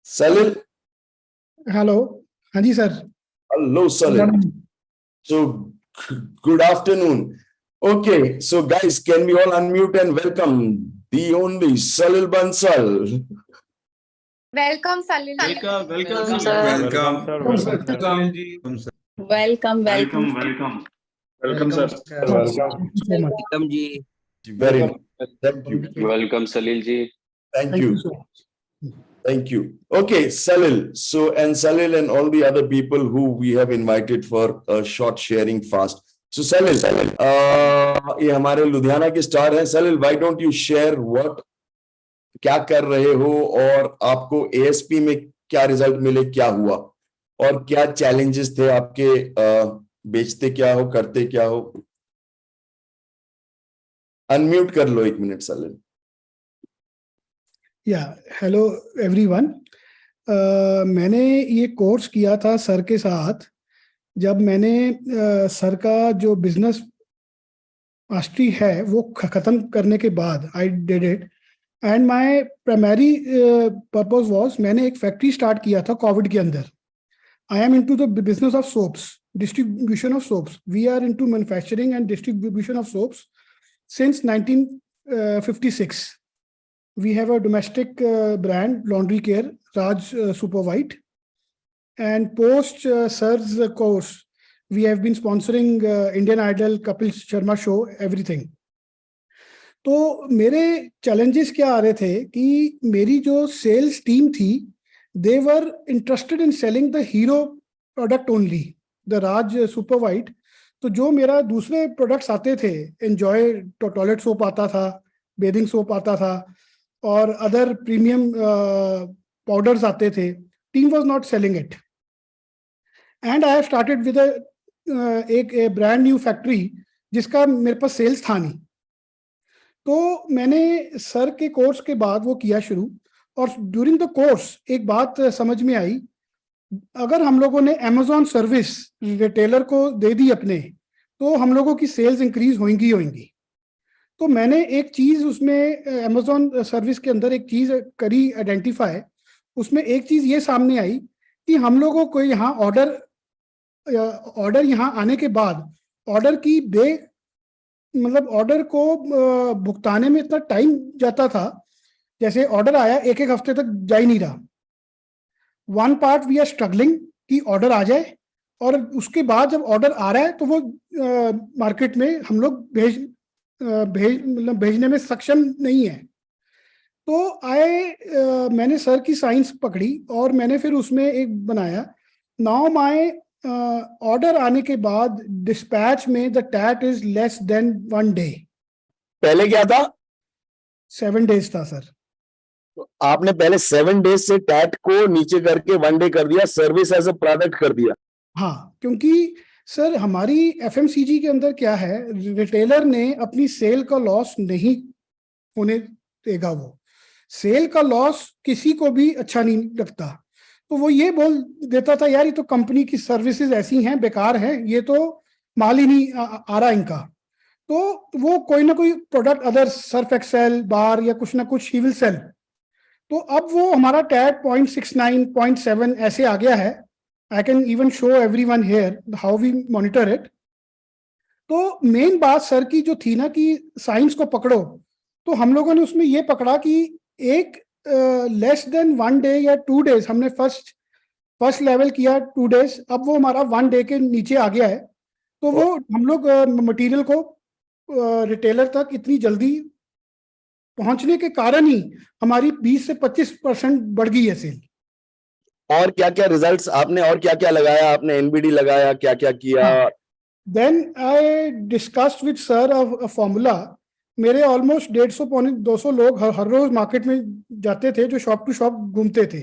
Salil, hello. हाँ जी sir. hello Salil. So good afternoon. Okay, so guys, can we all unmute and welcome the only Salil Bansal? Welcome, Salil. Welcome, sir. Welcome, sir. Welcome, welcome. Welcome, sir. Welcome so much. Welcome, ji. Very nice. Thank you. Welcome, Salil ji. Thank Thank you you. so much. Thank you. Okay, Salil. So, and Salil and all the other people who we have invited for a short sharing fast. So, Salil, ये हमारे लुधियाना के star हैं. Salil, why don't you share what क्या कर रहे हो और आपको ASP में क्या रिजल्ट मिले, क्या हुआ और क्या चैलेंजेस थे आपके, बेचते क्या हो, करते क्या हो. अनम्यूट कर लो 1 मिनट सलिल. Hello everyone. मैंने ये कोर्स किया था सर के साथ. जब मैंने सर का जो बिजनेस मास्टरी है वो खत्म करने के बाद I did it and my primary purpose was, मैंने एक फैक्ट्री स्टार्ट किया था कोविड के अंदर. I am into the business of soaps, distribution of soaps. We are into manufacturing and distribution of soaps since 1956. We have a domestic brand, laundry care, Raj Super White. And post Sir's course, we have been sponsoring Indian Idol, Kapil Sharma show, everything. तो मेरे challenges क्या आ रहे थे कि मेरी जो sales team थी, they were interested in selling the hero product only. The Raj super white. तो जो मेरा दूसरे प्रोडक्ट्स आते थे, एंजॉय टॉयलेट सोप आता था, बेदिंग सोप आता था और अदर प्रीमियम पाउडर्स आते थे, team was not selling it and I have started with एक ब्रांड न्यू फैक्ट्री जिसका मेरे पास सेल्स था नहीं. तो मैंने सर के कोर्स के बाद वो किया शुरू. और ड्यूरिंग द कोर्स एक बात समझ में आई, अगर हम लोगों ने अमेजॉन सर्विस रिटेलर को दे दी अपने, तो हम लोगों की सेल्स इंक्रीज होंगी. तो मैंने एक चीज उसमें अमेजॉन सर्विस के अंदर एक चीज करी आइडेंटिफाई. उसमें एक चीज ये सामने आई कि हम लोगों को यहाँ ऑर्डर यहाँ आने के बाद ऑर्डर की मतलब ऑर्डर को भुगताने में इतना टाइम जाता था. जैसे ऑर्डर आया, एक हफ्ते तक जा ही नहीं रहा. One part we are struggling कि ऑर्डर आ जाए, और उसके बाद जब ऑर्डर आ रहा है तो वो मार्केट में हम लोग भेजने में सक्षम नहीं है. तो मैंने सर की साइंस पकड़ी और मैंने फिर उसमें एक बनाया. नाउ माय ऑर्डर आने के बाद डिस्पैच में the TAT is less than 1 day. पहले क्या था? 7 days था सर. तो आपने पहले 7 days से टैट को नीचे करके 1 day कर दिया, सर्विस एज अ प्रोडक्ट कर दिया. हाँ, क्योंकि सर हमारी एफएमसीजी के अंदर क्या है, रिटेलर ने अपनी सेल का लॉस नहीं होने देगा. वो सेल का लॉस किसी को भी अच्छा नहीं लगता. तो वो ये बोल देता था, यार ये तो कंपनी की सर्विसेज ऐसी हैं, बेकार हैं, ये तो माल ही नहीं आ रहा इनका. तो वो कोई ना कोई प्रोडक्ट, अदर सर्फ एक्सेल, बार या कुछ ना कुछ ही विल सेल. तो अब वो हमारा टैग 0.69, 0.7 ऐसे आ गया है. I can even show everyone here how we monitor it. तो मेन बात सर की जो थी ना कि साइंस को पकड़ो, तो हम लोगों ने उसमें ये पकड़ा कि एक लेस देन 1 day या 2 days, हमने फर्स्ट लेवल किया 2 days, अब वो हमारा 1 day के नीचे आ गया है. तो वो हम लोग मटेरियल को रिटेलर तक इतनी जल्दी पहुंचने के कारण ही हमारी 20 से 25% बढ़ गई है सेल. और क्या क्या रिजल्ट्स आपने, और क्या क्या लगाया आपने? एनबीडी लगाया, क्या क्या किया? Then I discussed with sir a formula. मेरे ऑलमोस्ट 150-200 लोग हर रोज मार्केट में जाते थे, जो शॉप टू शॉप घूमते थे.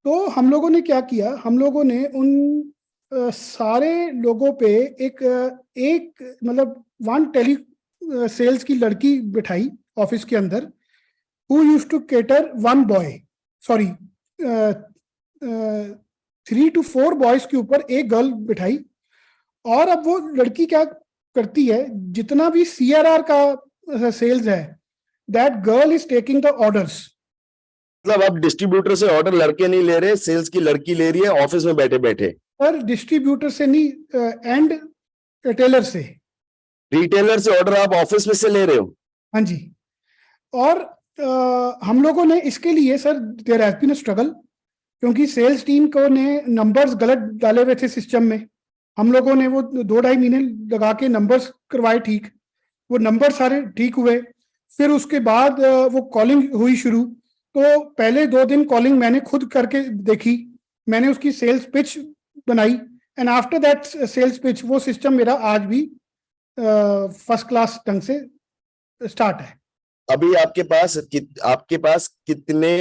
तो हम लोगों ने क्या किया, हम लोगों ने उन सारे लोगों पे एक मतलब 1 टेली सेल्स की लड़की बिठाई ऑफिस के अंदर, who used to cater 1 boy, sorry 3 to 4 boys के ऊपर एक गर्ल बिठाई. और अब वो लड़की क्या करती है, जितना भी CRR का सेल्स है, that girl is taking the orders. मतलब अब डिस्ट्रीब्यूटर से ऑर्डर लड़के नहीं ले रहे, सेल्स की लड़की ले रही है ऑफिस में बैठे बैठे। सर डिस्ट्रीब्यूटर से नहीं, एंड रिटेलर से। रिटेलर से ऑर्डर आप ऑफिस में से ले रहे हो? हाँ जी। और हम लोगों ने इसके लिए sir there has been a struggle, क्योंकि सेल्स टीम को ने नंबर्स गलत डाले हुए थे सिस्टम में। हम लोगों ने वो 2-2.5 महीने लगा के नंबर्स करवाए ठीक, वो नंबर सारे ठीक हुए। फिर उसके बाद वो कॉलिंग हुई शुरू, तो पहले 2 दिन कॉलिंग मैंने खुद करके देखी, मैंने उसकी सेल्स पिच बनाई, and after that sales pitch वो सिस्टम मेरा आज भी फर्स्ट क्लास ढंग से स्टार्ट है। अभी आपके पास कितने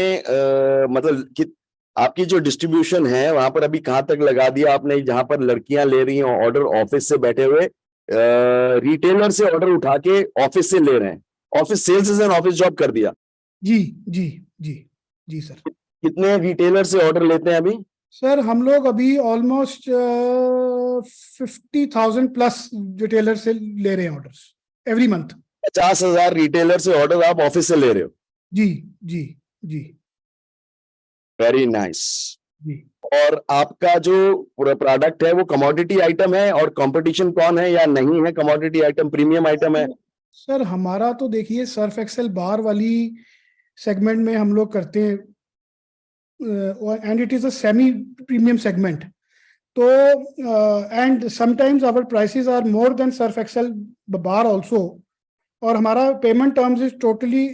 मतलब आपकी जो डिस्ट्रीब्यूशन है वहां पर अभी कहाँ तक लगा दिया आपने, जहां पर लड़कियां ले रही हैं ऑर्डर ऑफिस से बैठे हुए, रिटेलर से ऑर्डर उठा के ऑफिस से ले रहे हैं, office sales and office job कर दिया? जी जी जी जी सर। कितने रिटेलर से ऑर्डर लेते हैं अभी? सर हम लोग अभी ऑलमोस्ट 50,000 प्लस रिटेलर से ले रहे हैं ऑर्डर्स एवरी मंथ। 50,000 रिटेलर से ऑर्डर आप ऑफिस से ले रहे हो? जी जी जी वेरी नाइस। जी। और आपका जो प्रोडक्ट है वो कमोडिटी आइटम है, और कंपटीशन कौन है या नहीं है कमोडिटी आइटम, प्रीमियम आइटम है? सर हमारा तो देखिए सर्फ एक्सेल बार वाली सेगमेंट में हम लोग करते हैं, and it is a semi premium segment. तो and sometimes our prices are more than Surf Excel bar also, और हमारा payment terms is totally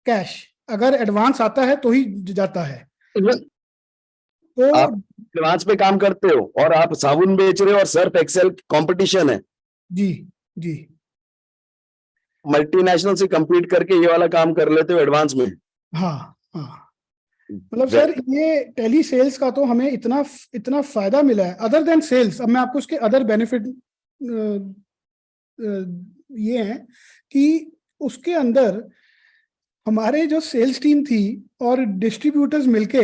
cash, अगर एडवांस आता है तो ही जाता है। तो आप एडवांस पे काम करते हो और आप साबुन बेच रहे हो और सर्फ एक्सेल कंपटीशन है, जी जी। मल्टीनेशनल से compete करके ये वाला काम कर लेते हो एडवांस में? हाँ हाँ, मतलब सर ये टेली सेल्स का तो हमें इतना इतना फायदा मिला है, अदर देन सेल्स। अब मैं आपको उसके अदर बेनिफिट ये है कि उसके अंदर हमारे जो सेल्स टीम थी और डिस्ट्रीब्यूटर्स मिलके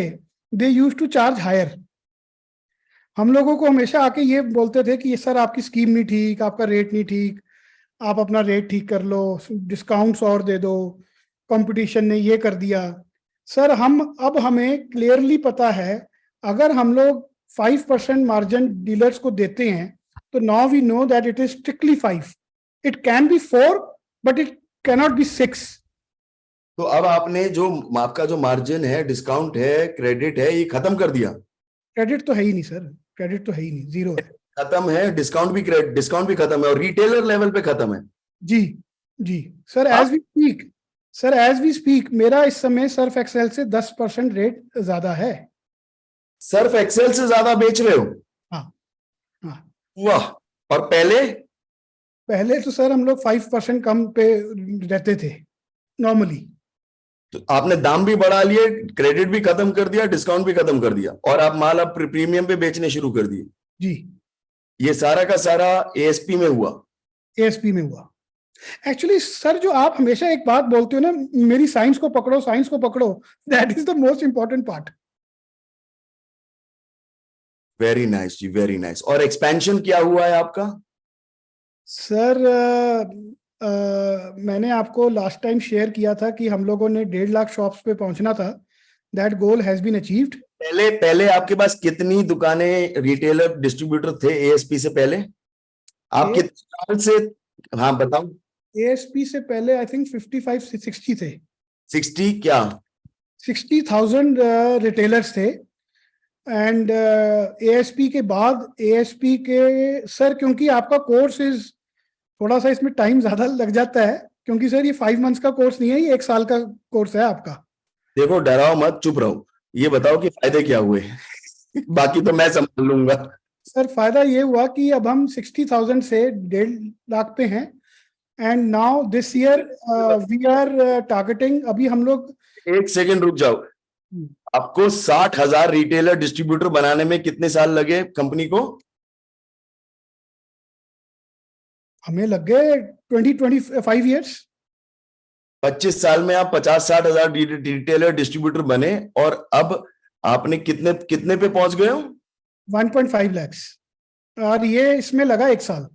they used to charge higher. हम लोगों को हमेशा आके ये बोलते थे कि ये सर आपकी स्कीम नहीं ठीक, आपका रेट नहीं ठीक, आप अपना रेट ठीक कर लो, डिस्काउंट्स और दे दो, कंपटीशन ने ये कर दिया। सर अब हमें क्लियरली पता है, अगर हम लोग 5% मार्जिन डीलर्स को देते हैं तो now we know that it is strictly 5, it can be 4 but it cannot be 6। तो अब आपने जो आपका जो मार्जिन है, डिस्काउंट है, क्रेडिट है, ये खत्म कर दिया? क्रेडिट तो है ही नहीं सर, क्रेडिट तो है ही नहीं, जीरो है। खत्म है, डिस्काउंट भी खत्म है, और रिटेलर लेवल पे खत्म है? जी जी सर, एज वी स्पीक मेरा इस समय सर्फ एक्सेल से 10% रेट ज्यादा है। सर्फ एक्सेल से ज्यादा बेच रहे हो? हाँ हाँ। वाह। और पहले तो सर हम लोग 5% कम पे रहते थे नॉर्मली। तो आपने दाम भी बढ़ा लिए, क्रेडिट भी खत्म कर दिया, डिस्काउंट भी खत्म कर दिया, और आप माल अब प्रीमियम पे बेचने शुरू कर दिए। जी। ये सारा का सारा एएसपी में हुआ? एएसपी में हुआ। एक्चुअली सर जो आप हमेशा एक बात बोलते हो ना, मेरी साइंस को पकड़ो, that is the most important part. Very nice जी, वेरी नाइस। और एक्सपेंशन क्या हुआ है आपका? सर मैंने आपको लास्ट टाइम शेयर किया था कि हम लोगों ने 1.5 लाख शॉप्स पे पहुंचना था। That goal has been achieved. पहले आपके पास कितनी दुकानें, रिटेलर, डिस्ट्रीब्यूटर थे एएसपी से पहले? आप कितने साल से? हाँ बताओ। एएसपी से पहले आई थिंक 55-60 थे। 60 क्या? 60,000 रिटेलर्स थे। एंड एएसपी के बाद एएसपी के सर, क्योंकि आपका कोर्स इज थोड़ा सा, इसमें टाइम ज्यादा लग जाता है, क्योंकि सर ये 5 मंथ्स का कोर्स नहीं है, ये 1 साल का कोर्स है आपका। देखो डराओ मत, चुप रहो, ये बताओ कि फायदे क्या हुए? बाकी तो मैं संभाल लूंगा। सर फायदा ये हुआ कि अब हम 60,000 से 1.5 लाख पे हैं, and now this year we are targeting, अभी हम लोग। एक सेकंड रुक जाओ। आपको 60,000 रिटेलर डिस्ट्रीब्यूटर बनाने में कितने साल लगे कंपनी को? हमें लग गए 20-25 ईयर्स। 25 साल में आप 50-60 हजार रिटेलर डिस्ट्रीब्यूटर बने, और अब आपने कितने पे पहुंच गए हो? 1.5 लाख, और ये इसमें लगा 1 साल।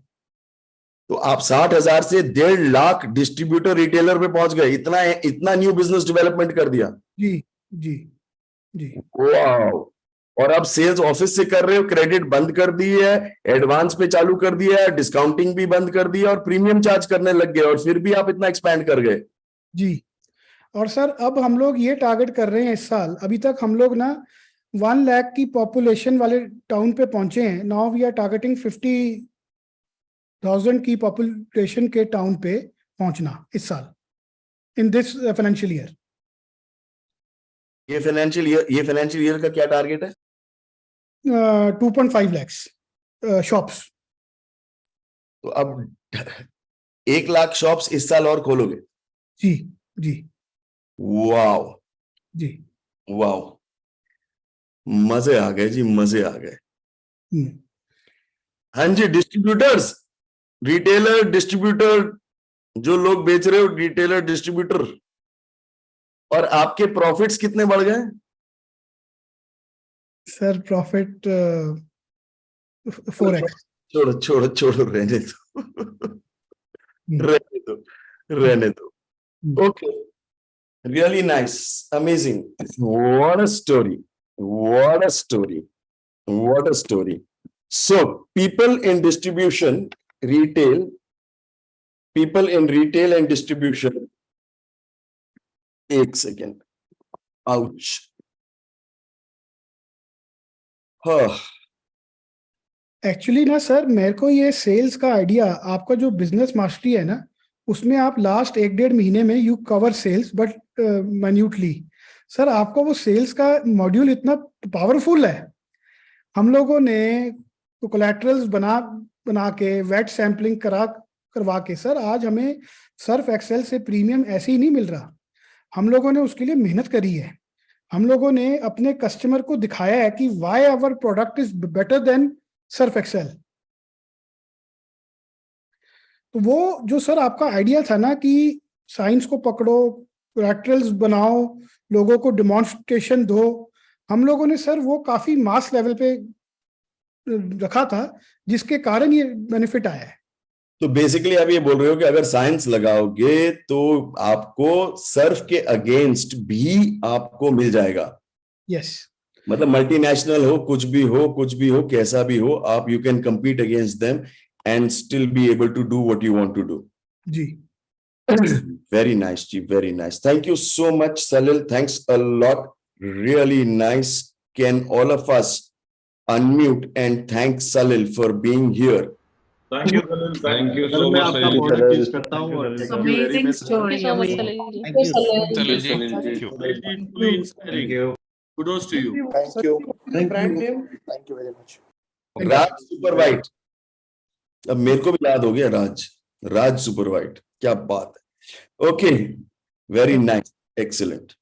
तो आप 60,000 से 1.5 लाख डिस्ट्रीब्यूटर रिटेलर पे पहुंच गए। इतना न्यू बिजनेस डेवलपमेंट कर दिया। जी जी जी वाओ। और अब सेल्स ऑफिस से कर रहे हो, क्रेडिट बंद कर दी है, एडवांस पे चालू कर दिया है, डिस्काउंटिंग भी बंद कर दी है और प्रीमियम चार्ज करने लग गए, और फिर भी आप इतना एक्सपैंड कर गए। जी। और सर अब हम लोग ये टारगेट कर रहे हैं इस साल, अभी तक हम लोग ना 1 लाख की पॉपुलेशन वाले टाउन पे पहुंचे हैं। नाउ वी आर टारगेटिंग 50,000 की पॉपुलेशन के टाउन पे पहुंचना इस साल, इन दिस फाइनेंशियल ईयर। ये फाइनेंशियल ईयर का क्या टारगेट है? 2.5 lakhs शॉप्स। तो अब 1 लाख शॉप्स इस साल और खोलोगे? जी जी वाओ जी। वाओ, मजे आ गए जी, मजे आ गए। हम्म। हाँ जी, डिस्ट्रीब्यूटर्स, रिटेलर, डिस्ट्रीब्यूटर, जो लोग बेच रहे हो, रिटेलर, डिस्ट्रीब्यूटर, और आपके प्रॉफिट्स कितने बढ़ गए? Sir profit 4x। छोड़ो छोड़ो छोड़ो, रहने दो रहने दो, रहने दो। Okay, really nice, amazing, what a story, what a story, what a story. So people in distribution, retail, people in retail and distribution, एक सेकेंड, आउच, हाँ, एक्चुअली ना सर, मेरे को ये सेल्स का आइडिया, आपका जो बिजनेस मास्टरी है ना, उसमें आप लास्ट 1-1.5 महीने में you cover sales but minutely. Sir आपका वो सेल्स का मॉड्यूल इतना पावरफुल है। हम लोगों ने तो कोलैटरल्स बना बना के वेट सैंपलिंग करवा के सर आज हमें सर्फ एक्सेल से प्रीमियम ऐसे ही नहीं मिल रहा। हम लोगों ने उसके लिए मेहनत करी है। हम लोगों ने अपने कस्टमर को दिखाया है कि why our product is better than Surf Excel. तो वो जो सर आपका आइडिया था ना कि साइंस को पकड़ो, कोलैटरल्स बनाओ, लोगों को डिमॉन्स्ट्रेशन दो, हम लोगों ने सर वो काफी मास लेवल पे रखा था, जिसके कारण ये बेनिफिट आया है। तो बेसिकली आप ये बोल रहे हो कि अगर साइंस लगाओगे तो आपको सर्फ के अगेंस्ट भी आपको मिल जाएगा। यस। मतलब मल्टीनेशनल हो, कुछ भी हो, कुछ भी हो, कैसा भी हो, आप you can compete against them and still be able to do what you want to do. जी। Very nice, जी, very nice. Thank you so much, Salil. Thanks a lot. Really nice. Can all of us unmute and thank Salil for being here? Thank you, Salil. Thank you so मैं much, आपका Salil. apologies करता हूँ और Thank you very Amazing much. story. so much, Amazing. Salil ji. Thank you, Salil ji. Thank you. Really, truly inspiring. thank you, Kudos to you. thank you, thank you, thank you very much. Raj super white, अब मेरे को भी याद हो गया, राज, राज super white, क्या बात है। Okay, very nice, excellent.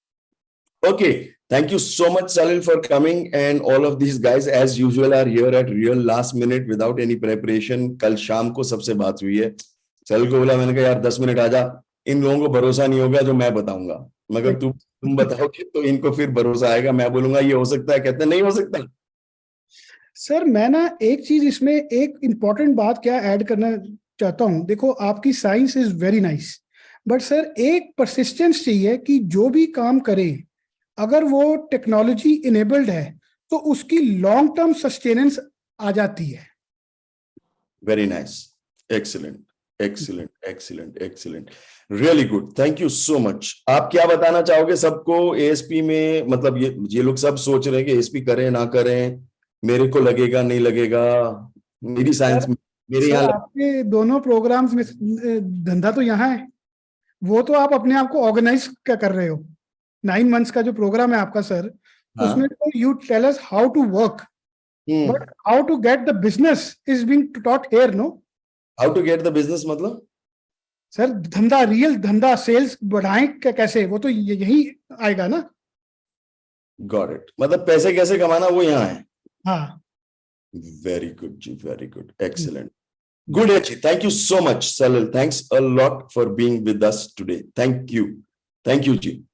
Okay, thank you so much, Salil, for coming, and all of these guys as usual are here at real last minute without any preparation. कल शाम को सबसे बात हुई है, सैलिल को बोला, मैंने कहा यार 10 मिनट आजा, इन लोगों को भरोसा नहीं होगा जो मैं बताऊंगा, मगर तुम बताओगे तो इनको फिर भरोसा आएगा, मैं बोलूंगा ये हो सकता है, कहते नहीं हो सकता। सर मैं ना एक चीज इसमें एक इम्पॉर्टेंट बात क्या ऐड करना चाहता हूं। देखो आपकी science is very nice, but sir एक परसिस्टेंस चाहिए कि जो भी काम करें, अगर वो टेक्नोलॉजी इनेबल्ड है तो उसकी लॉन्ग टर्म सस्टेनेंस आ जाती है। Very nice, excellent, excellent, excellent, excellent, really good, thank you so much. आप क्या बताना चाहोगे सबको एएसपी में? मतलब ये लोग सब सोच रहे हैं कि एएसपी करें ना करें, मेरे को लगेगा नहीं लगेगा, मेरी साइंस में, मेरे सर यहाँ आपके दोनों प्रोग्राम्स में धंधा तो यहाँ है, वो तो आप अपने आप को ऑर्गेनाइज क्या कर रहे हो। 9 months का जो प्रोग्राम है आपका सर, हाँ। उसमें तो you tell us how to work, but how to get the business is being taught here, no? How to get the business मतलब? सर धंधा, रियल धंधा, सेल्स बढ़ाएं कैसे, वो तो यही आएगा ना। गॉट इट, मतलब पैसे कैसे कमाना वो यहाँ है। हाँ। वेरी गुड जी, वेरी गुड, एक्सीलेंट, गुड है जी। Thank you so much Salil, thanks a lot for being with us today, thank you ji.